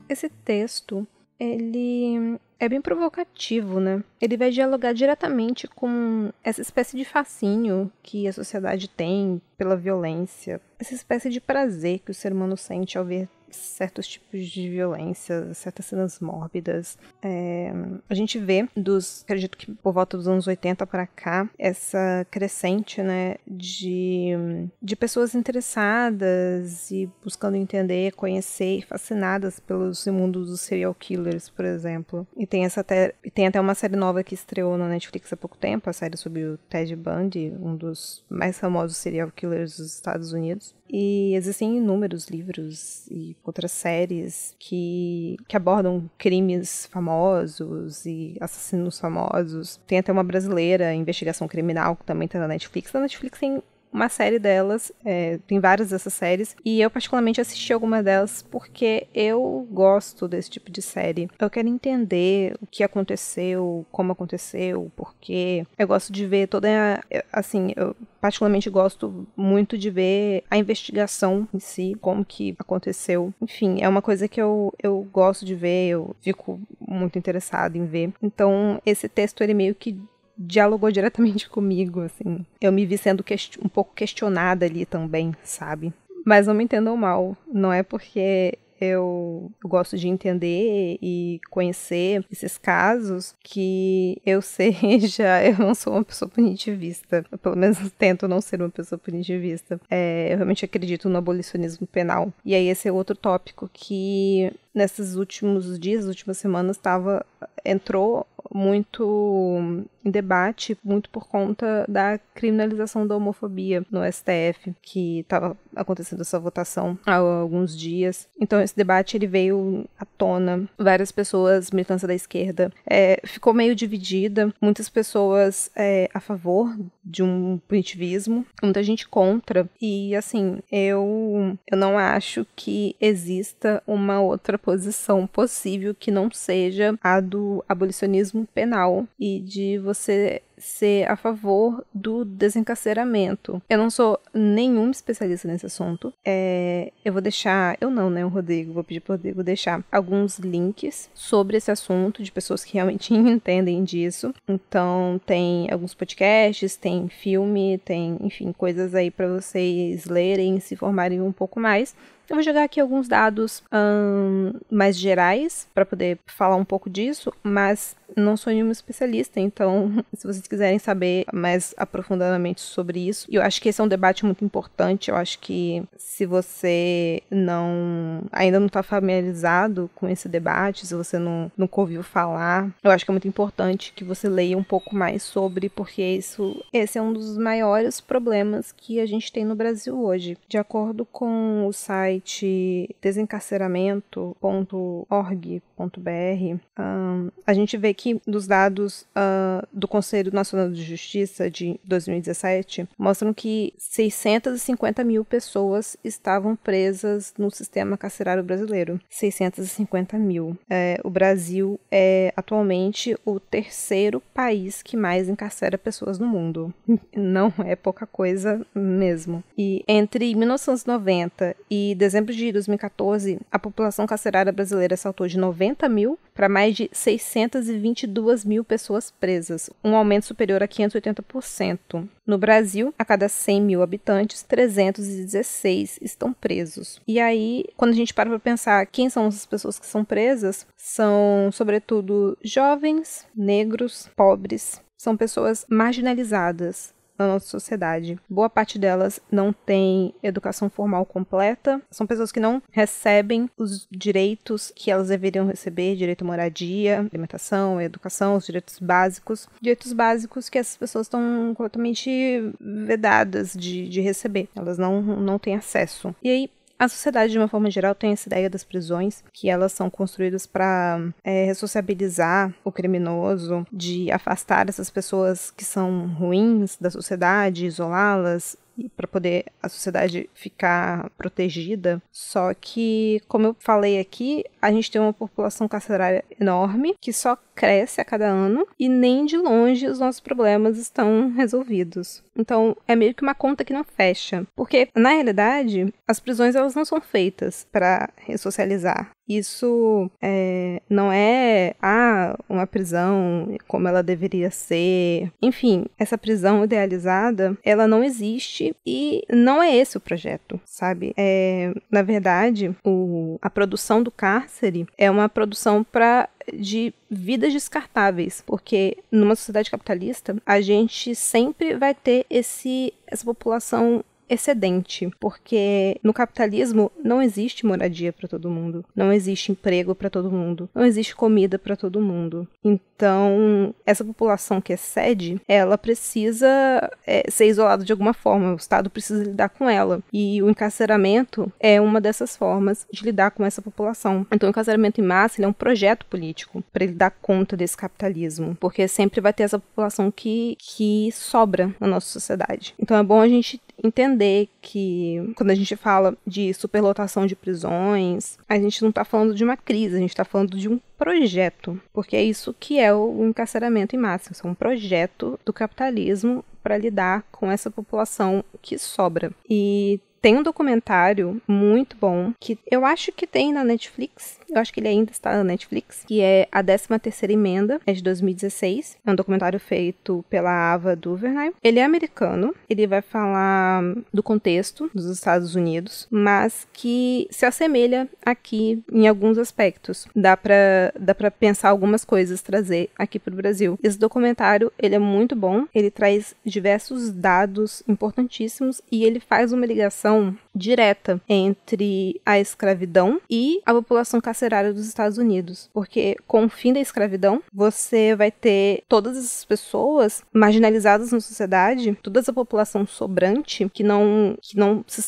Esse texto, ele é bem provocativo, né? Ele vai dialogar diretamente com essa espécie de fascínio que a sociedade tem pela violência, essa espécie de prazer que o ser humano sente ao ver certos tipos de violência, certas cenas mórbidas. A gente vê acredito que por volta dos anos 80 para cá, essa crescente, né, de pessoas interessadas e buscando entender, conhecer, fascinadas pelos mundos dos serial killers, por exemplo. E tem até uma série nova que estreou na Netflix há pouco tempo, a série sobre o Ted Bundy, um dos mais famosos serial killers dos Estados Unidos. E existem inúmeros livros e outras séries que abordam crimes famosos e assassinos famosos. Tem até uma brasileira, Investigação Criminal, que também está na Netflix. Na Netflix tem uma série delas, tem várias dessas séries, e eu particularmente assisti alguma delas porque eu gosto desse tipo de série. Eu quero entender o que aconteceu, como aconteceu, por quê. Eu gosto de ver eu particularmente gosto muito de ver a investigação em si, como que aconteceu. Enfim, é uma coisa que eu gosto de ver, eu fico muito interessada em ver. Então, esse texto, ele meio que dialogou diretamente comigo, assim. Eu me vi sendo um pouco questionada ali também, sabe? Mas não me entendam mal, não é porque eu gosto de entender e conhecer esses casos que eu não sou uma pessoa punitivista. Eu, pelo menos, tento não ser uma pessoa punitivista. Eu realmente acredito no abolicionismo penal. E aí esse é outro tópico que nesses últimos dias, últimas semanas, entrou muito em debate, muito por conta da criminalização da homofobia no STF, que estava acontecendo essa votação há alguns dias. Então esse debate, ele veio à tona. Várias pessoas, militância da esquerda, ficou meio dividida. Muitas pessoas a favor de um punitivismo, muita gente contra. E assim, eu não acho que exista uma outra posição possível que não seja a do abolicionismo penal e de você ser a favor do desencarceramento. Eu não sou nenhum especialista nesse assunto. Eu vou deixar, o Rodrigo, vou pedir pro Rodrigo deixar alguns links sobre esse assunto de pessoas que realmente entendem disso. Então tem alguns podcasts, tem filme, tem, enfim, coisas aí para vocês lerem, se informarem um pouco mais. Eu vou jogar aqui alguns dados mais gerais para poder falar um pouco disso, mas não sou nenhuma especialista, então se vocês quiserem saber mais aprofundadamente sobre isso, eu acho que esse é um debate muito importante. Eu acho que se você ainda não está familiarizado com esse debate, se você nunca ouviu falar, eu acho que é muito importante que você leia um pouco mais sobre, porque esse é um dos maiores problemas que a gente tem no Brasil hoje. De acordo com o site desencarceramento.org.br, a gente vê que dos dados do Conselho Nacional de Justiça de 2017 mostram que 650 mil pessoas estavam presas no sistema carcerário brasileiro. 650 mil. O Brasil é atualmente o terceiro país que mais encarcera pessoas no mundo. Não é pouca coisa mesmo. E entre 1990 e dezembro de 2014, a população carcerária brasileira saltou de 90 mil para mais de 622 mil pessoas presas, um aumento superior a 580%. No Brasil, a cada 100 mil habitantes, 316 estão presos. E aí, quando a gente para pensar quem são essas pessoas que são presas, são, sobretudo, jovens, negros, pobres, são pessoas marginalizadas na nossa sociedade. Boa parte delas não tem educação formal completa, são pessoas que não recebem os direitos que elas deveriam receber, direito à moradia, alimentação, educação, os direitos básicos que essas pessoas estão completamente vedadas de receber, elas não têm acesso. E aí, a sociedade, de uma forma geral, tem essa ideia das prisões, que elas são construídas para ressociabilizar o criminoso, de afastar essas pessoas que são ruins da sociedade, isolá-las, para poder a sociedade ficar protegida. Só que, como eu falei aqui, a gente tem uma população carcerária enorme, que só cresce a cada ano, e nem de longe os nossos problemas estão resolvidos. Então, é meio que uma conta que não fecha. Porque, na realidade, as prisões elas não são feitas para ressocializar. Isso não é uma prisão como ela deveria ser. Enfim, essa prisão idealizada, ela não existe e não é esse o projeto, sabe? Na verdade, a produção do cárcere é uma produção de vidas descartáveis, porque numa sociedade capitalista, a gente sempre vai ter essa população excedente, porque no capitalismo não existe moradia para todo mundo, não existe emprego para todo mundo, não existe comida para todo mundo. Então, essa população que excede, ela precisa ser isolada de alguma forma, o Estado precisa lidar com ela, e o encarceramento é uma dessas formas de lidar com essa população. Então, o encarceramento em massa ele é um projeto político para ele dar conta desse capitalismo, porque sempre vai ter essa população que sobra na nossa sociedade. Então, é bom a gente entender que quando a gente fala de superlotação de prisões, a gente não está falando de uma crise, a gente está falando de um projeto, porque é isso que é o encarceramento em massa, é um projeto do capitalismo para lidar com essa população que sobra. E tem um documentário muito bom, que eu acho que tem na Netflix, eu acho que ele ainda está na Netflix, que é A 13ª Emenda, é de 2016. É um documentário feito pela Ava DuVernay. Ele é americano, ele vai falar do contexto dos Estados Unidos, mas que se assemelha aqui em alguns aspectos. Dá pra pensar algumas coisas, trazer aqui pro Brasil. Esse documentário, ele é muito bom, ele traz diversos dados importantíssimos e ele faz uma ligação direta entre a escravidão e a população carcerária dos Estados Unidos, porque com o fim da escravidão, você vai ter todas essas pessoas marginalizadas na sociedade, toda essa população sobrante que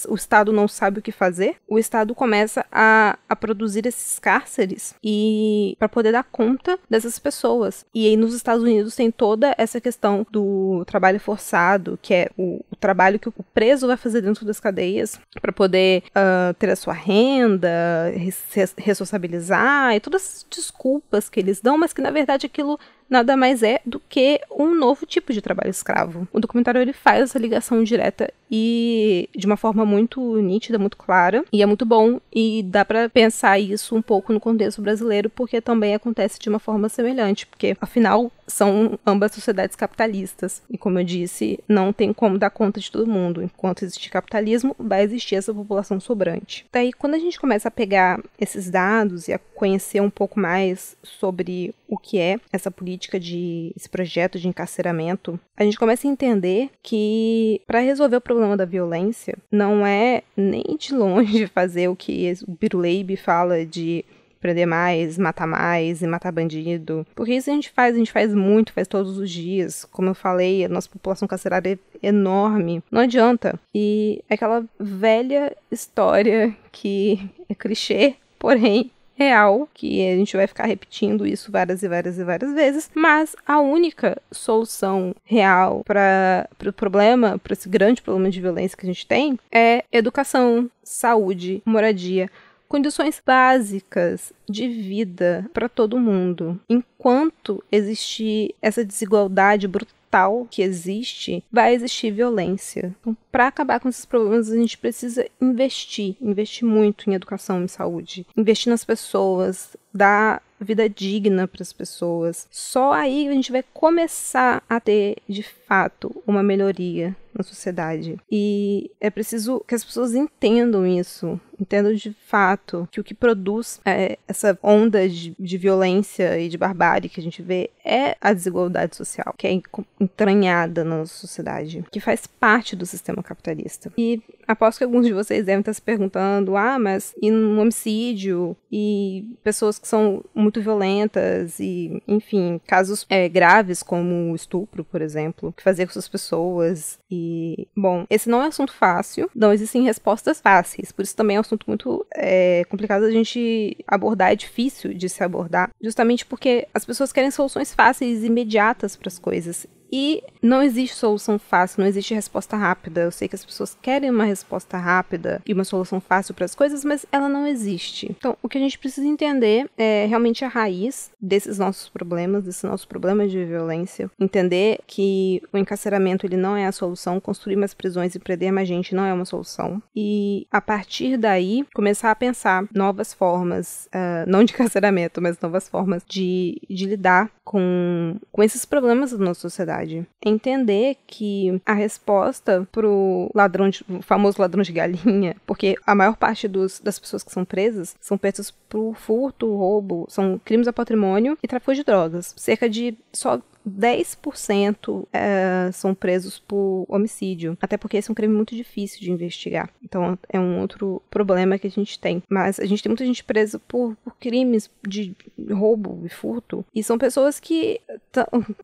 o Estado não sabe o que fazer, o Estado começa a produzir esses cárceres e para poder dar conta dessas pessoas. E aí nos Estados Unidos tem toda essa questão do trabalho forçado, que é o trabalho que o preso vai fazer dentro das cadeias para poder ter a sua renda, ressociabilizar e todas as desculpas que eles dão, mas que na verdade aquilo nada mais é do que um novo tipo de trabalho escravo. O documentário ele faz essa ligação direta e de uma forma muito nítida, muito clara, e é muito bom, e dá pra pensar isso um pouco no contexto brasileiro, porque também acontece de uma forma semelhante, porque afinal são ambas sociedades capitalistas, e como eu disse, não tem como dar conta de todo mundo. Enquanto existe capitalismo, vai existir essa população sobrante. Daí, quando a gente começa a pegar esses dados e a conhecer um pouco mais sobre o que é essa política esse projeto de encarceramento, a gente começa a entender que para resolver o problema da violência, não é nem de longe fazer o que o Biruleibe fala de prender mais e matar bandido. Porque isso a gente faz muito, faz todos os dias. Como eu falei, a nossa população carcerária é enorme. Não adianta. E é aquela velha história que é clichê, porém real, que a gente vai ficar repetindo isso várias e várias e várias vezes, mas a única solução real para o problema, para esse grande problema de violência que a gente tem, é educação, saúde, moradia, condições básicas de vida para todo mundo. Enquanto existir essa desigualdade brutal que existe, vai existir violência. Então, para acabar com esses problemas, a gente precisa investir muito em educação e saúde, investir nas pessoas, dar vida digna para as pessoas. Só aí a gente vai começar a ter, de fato, uma melhoria na sociedade. E é preciso que as pessoas entendam isso, entendam de fato que o que produz essa onda de violência e de barbárie que a gente vê é a desigualdade social, que é entranhada na nossa sociedade, que faz parte do sistema capitalista. E aposto que alguns de vocês devem estar se perguntando, mas e no homicídio, e pessoas que são muito violentas, e, enfim, casos graves como o estupro, por exemplo, que fazer com essas pessoas. E, bom, esse não é um assunto fácil, não existem respostas fáceis, por isso também é um assunto muito complicado a gente abordar, é difícil de se abordar, justamente porque as pessoas querem soluções fáceis e imediatas para as coisas. E não existe solução fácil, não existe resposta rápida. Eu sei que as pessoas querem uma resposta rápida e uma solução fácil para as coisas, mas ela não existe. Então, o que a gente precisa entender é realmente a raiz desses nossos problemas, desse nosso problema de violência. Entender que o encarceramento ele não é a solução, construir mais prisões e prender mais gente não é uma solução. E, a partir daí, começar a pensar novas formas, não de encarceramento, mas novas formas de lidar com esses problemas da nossa sociedade. Entender que a resposta pro o famoso ladrão de galinha, porque a maior parte das pessoas que são presas são presas por furto, roubo, são crimes a patrimônio e tráfico de drogas. Cerca de só 10% são presos por homicídio, até porque esse é um crime muito difícil de investigar, então é um outro problema que a gente tem. Mas a gente tem muita gente presa por crimes de roubo e furto, e são pessoas que,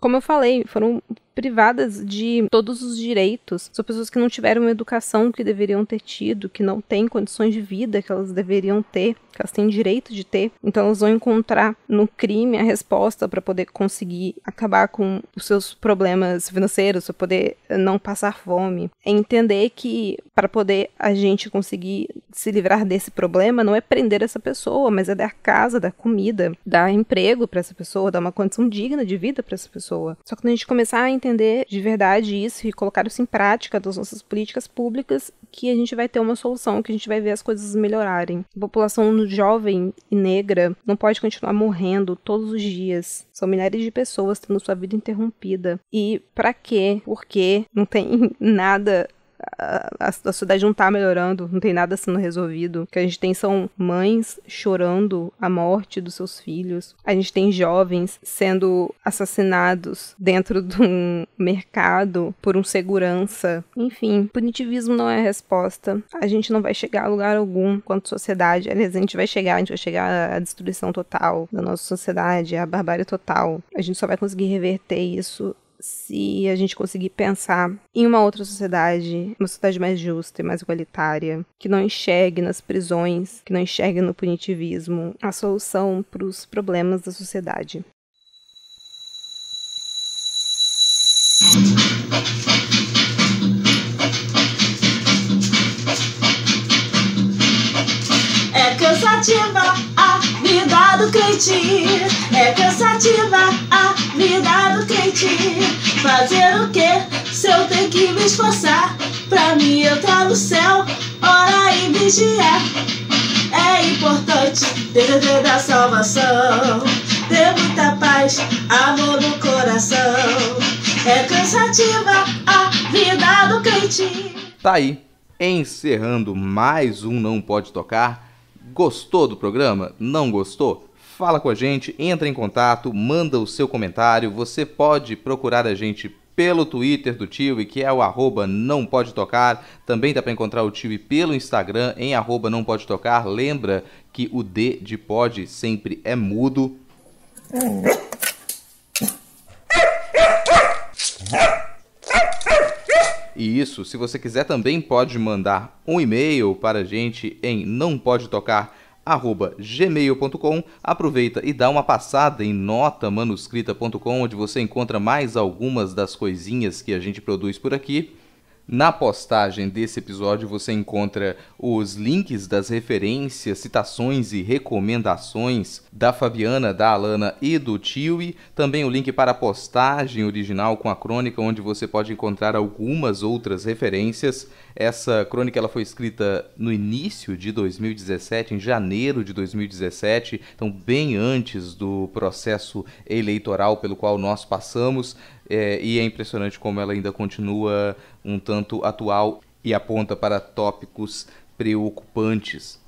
como eu falei, foram privadas de todos os direitos. São pessoas que não tiveram a educação que deveriam ter tido, que não têm condições de vida que elas deveriam ter, que elas têm direito de ter. Então elas vão encontrar no crime a resposta para poder conseguir acabar com os seus problemas financeiros, para poder não passar fome. É entender que para poder a gente conseguir se livrar desse problema, não é prender essa pessoa, mas é dar casa, dar comida, dar emprego para essa pessoa, dar uma condição digna de vida para essa pessoa. Só que quando a gente começar a entender de verdade isso e colocar isso em prática das nossas políticas públicas, que a gente vai ter uma solução, que a gente vai ver as coisas melhorarem. A população jovem e negra não pode continuar morrendo todos os dias. São milhares de pessoas tendo sua vida interrompida. E pra quê? Por quê? Não tem nada... A sociedade não tá melhorando, não tem nada sendo resolvido. O que a gente tem são mães chorando a morte dos seus filhos. A gente tem jovens sendo assassinados dentro de um mercado por um segurança. Enfim, punitivismo não é a resposta. A gente não vai chegar a lugar algum quanto sociedade. Aliás, a gente vai chegar à destruição total da nossa sociedade, à barbárie total. A gente só vai conseguir reverter isso se a gente conseguir pensar em uma outra sociedade, uma sociedade mais justa e mais igualitária, que não enxergue nas prisões, que não enxergue no punitivismo a solução para os problemas da sociedade. cansativa a vida do crente. É cansativa a vida do crente. Fazer o quê se eu tenho que me esforçar pra mim entrar no céu, orar e vigiar? É importante ter da salvação, ter muita paz, amor no coração. É cansativa a vida do crente. Tá aí, encerrando mais um Não Pode Tocar. Gostou do programa? Não gostou? Fala com a gente, entra em contato, manda o seu comentário. Você pode procurar a gente pelo Twitter do Tiwi, que é o @nãopodetocar. Também dá para encontrar o Tiwi pelo Instagram, em @nãopodetocar. Lembra que o D de pod sempre é mudo. E isso, se você quiser, também pode mandar um e-mail para a gente em nãopodetocar@gmail.com. Aproveita e dá uma passada em notamanuscrita.com, onde você encontra mais algumas das coisinhas que a gente produz por aqui. Na postagem desse episódio você encontra os links das referências, citações e recomendações da Fabiana, da Alana e do Tiwi. Também o link para a postagem original com a crônica, onde você pode encontrar algumas outras referências. Essa crônica ela foi escrita no início de 2017, em janeiro de 2017, então bem antes do processo eleitoral pelo qual nós passamos. E é impressionante como ela ainda continua um tanto atual e aponta para tópicos preocupantes.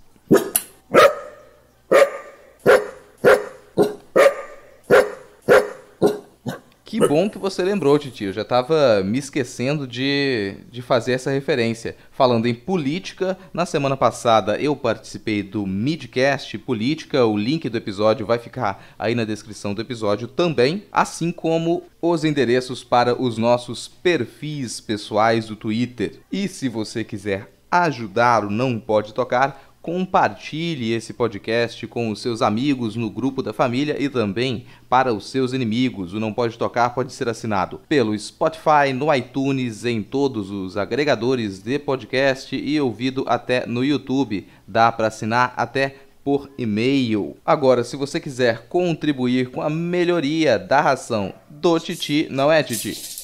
Que bom que você lembrou, Titi. Eu já estava me esquecendo de fazer essa referência. Falando em política, na semana passada eu participei do Midcast Política. O link do episódio vai ficar aí na descrição do episódio também, assim como os endereços para os nossos perfis pessoais do Twitter. E se você quiser ajudar o Não Pode Tocar, compartilhe esse podcast com os seus amigos no grupo da família e também para os seus inimigos. O Não Pode Tocar pode ser assinado pelo Spotify, no iTunes, em todos os agregadores de podcast e ouvido até no YouTube. Dá para assinar até por e-mail. Agora, se você quiser contribuir com a melhoria da ração do Titi, não é, Titi?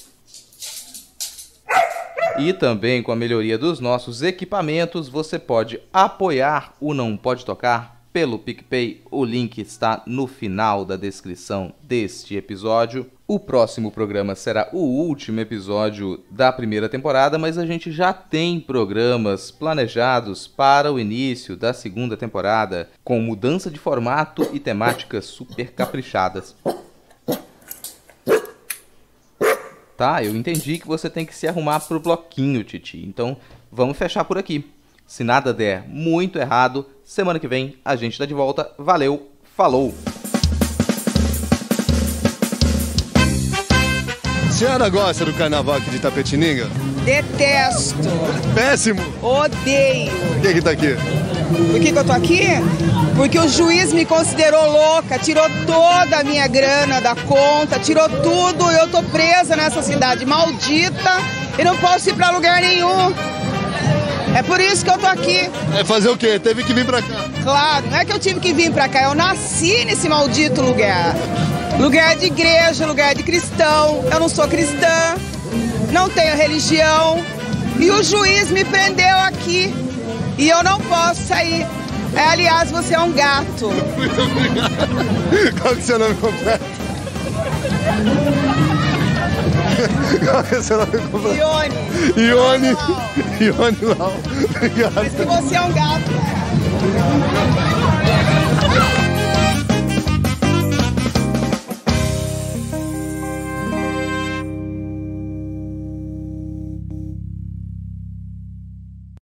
E também com a melhoria dos nossos equipamentos, você pode apoiar o Não Pode Tocar pelo PicPay. O link está no final da descrição deste episódio. O próximo programa será o último episódio da primeira temporada, mas a gente já tem programas planejados para o início da segunda temporada, com mudança de formato e temáticas super caprichadas. Tá, eu entendi que você tem que se arrumar pro bloquinho, Titi. Então, vamos fechar por aqui. Se nada der muito errado, semana que vem a gente tá de volta. Valeu, falou! A senhora gosta do carnaval aqui de Itapetininga? Detesto. Péssimo? Odeio. Por que tá aqui? Por que eu tô aqui? Porque o juiz me considerou louca, tirou toda a minha grana da conta, tirou tudo, eu tô presa nessa cidade maldita e não posso ir pra lugar nenhum. É por isso que eu tô aqui. É fazer o quê? Teve que vir pra cá? Claro, não é que eu tive que vir pra cá, eu nasci nesse maldito lugar. Lugar de igreja, lugar de cristão, eu não sou cristã, não tenho religião e o juiz me prendeu aqui e eu não posso sair. Aliás, você é um gato. Muito obrigado. Qual que é o seu nome completo? Qual que é o seu nome completo? Ione. Ione Lau. Obrigado. Mas que você é um gato.